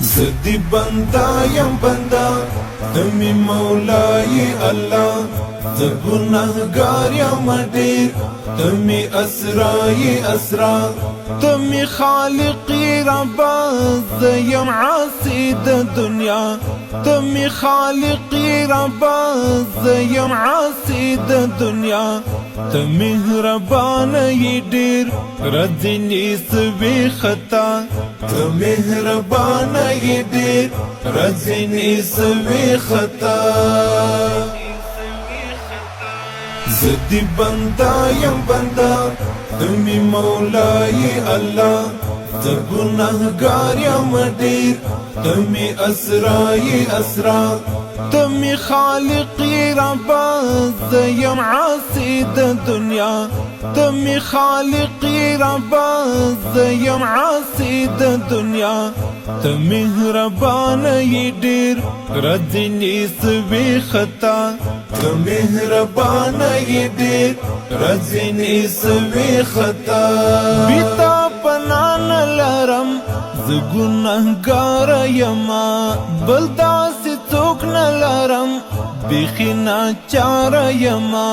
زدی بندا یم بندا تمی مولاي الله ز گناهگار یم ډیر تمی اسرای اسرا تمی خالقی ربا ز یم عاصی د دنیا تمی خالقی ربا ز یم عاصی د دنیا تمی مهربان ی ډیر رځنی سوي خطا تمی مهربان ی ډیر رځنی سوي خطا زدی بندا یم بندا تمی مولاي الله ز گناهگار یم ډیر تمی اسرای اسرا تمی خالقی ربا ز یم عاصی د دنیا تمی خالقی ربا ز یم عاصی د دنیا تمی مهربان ی ډیر رځنی سوي خطا تمی مهربان ی ډیر رځنی سوي خطا بیتا پنان لرم ز گناهگار یما بلدا سی څوک نه لرم بیخی ناچار یما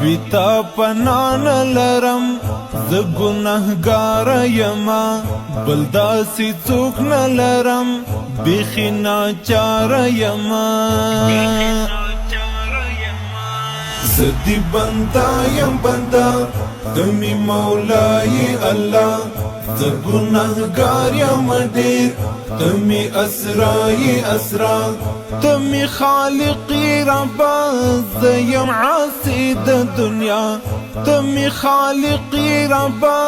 بیتا پنان لرم ز گناهگار یما بلدا سی څوک نه لرم بیخی ناچار یما زدی بندا یم بندا تمی مولاي الله ز گناهگار یم ډیر تمی اسرای اسرا تمی خالقی ربا ز یم عاصی د دنیا تمی خالقی ربا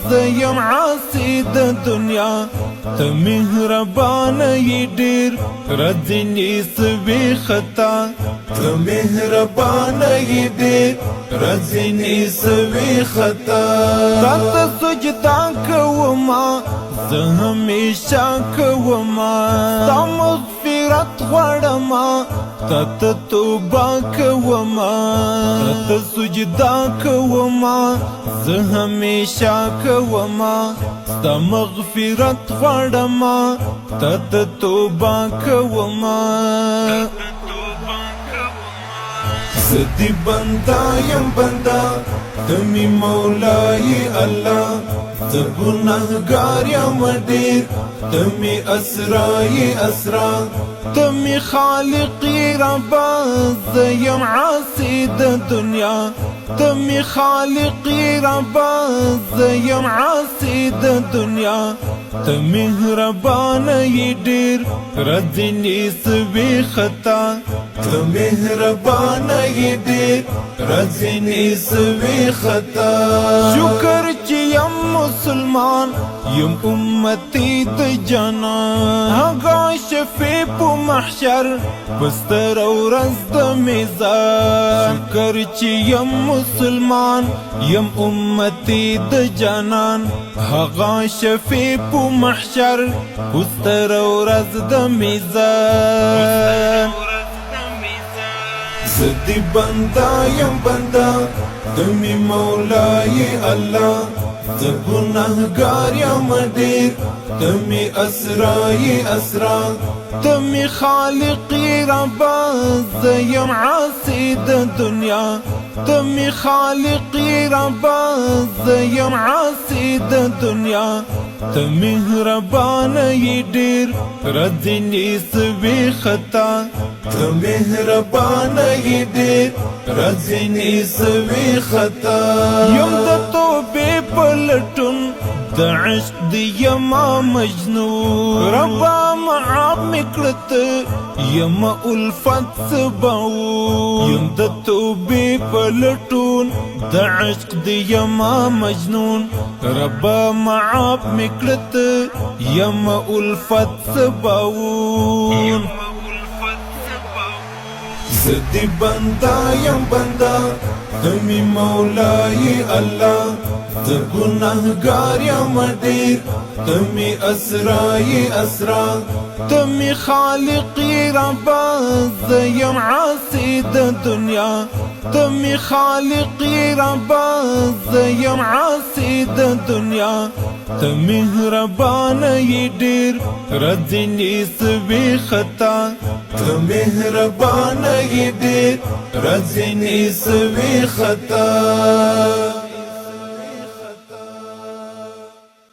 ز یم عاصی د دنیا تمی مهربان ی ډیر رځنی سوي خطا تمی مهربان ی ډیر رځنی سوي خطا تاسو سجدا کوما زه همیشه کوما ستا مغفرت غواړما تاته توبه کوما تاته سجدا کوما زه همیشه کوما ستا مغفرت غواړما تاته توبه کوما زدی بندا یم بندا تمی مولاي الله ز گناهگار یم ډیر تمی اسرای اسرا تمی خالقی ربا ز یم عاصی د دنیا تمی خالقی ربا ز یم عاصی د دنیا تمی مهربان ی ډیر رځنی سوي خطا تمی مهربان ی ډیر رځنی سوي خطا شکر چې یم مسلمان یم امتی د جانان هغه شفیع په محشر بستر ورځ د میزان شکر چې یم مسلمان یم امتی د جانان هغه شفیع په محشر بستر ورځ د میزان زدی بندا یم بندا تمی مولاي الله ز گناهگار یم ډیر تمی اسرای اسرا تمی خالقی ربا ز یم عاصی د دنیا تمی خالقی ربا ز یم عاصی د دنیا تمی مهربان ی ډیر رځنی سوي خطا تمی مهربان ی ډیر رځنی سوي خطا یم د توبې پلټون د عشق د یما مجنون ربا معاف میکړت یما الفت سباو یم د توبې پلټون د عشق د یما مجنون ربا معاف میکړت یما الفت سباو زدی بندا یم بندا تمی مولاي الله ز گناهگار یم ډیر تمی اسرای اسرا تمی خالقی ربا ز یم عاصی د دنیا تمی خالقی ربا ز یم عاصی د دنیا ته مهربان یې ډېر رځنې سوي خطا ته مهربان یې ډېر رځنې سوي خطا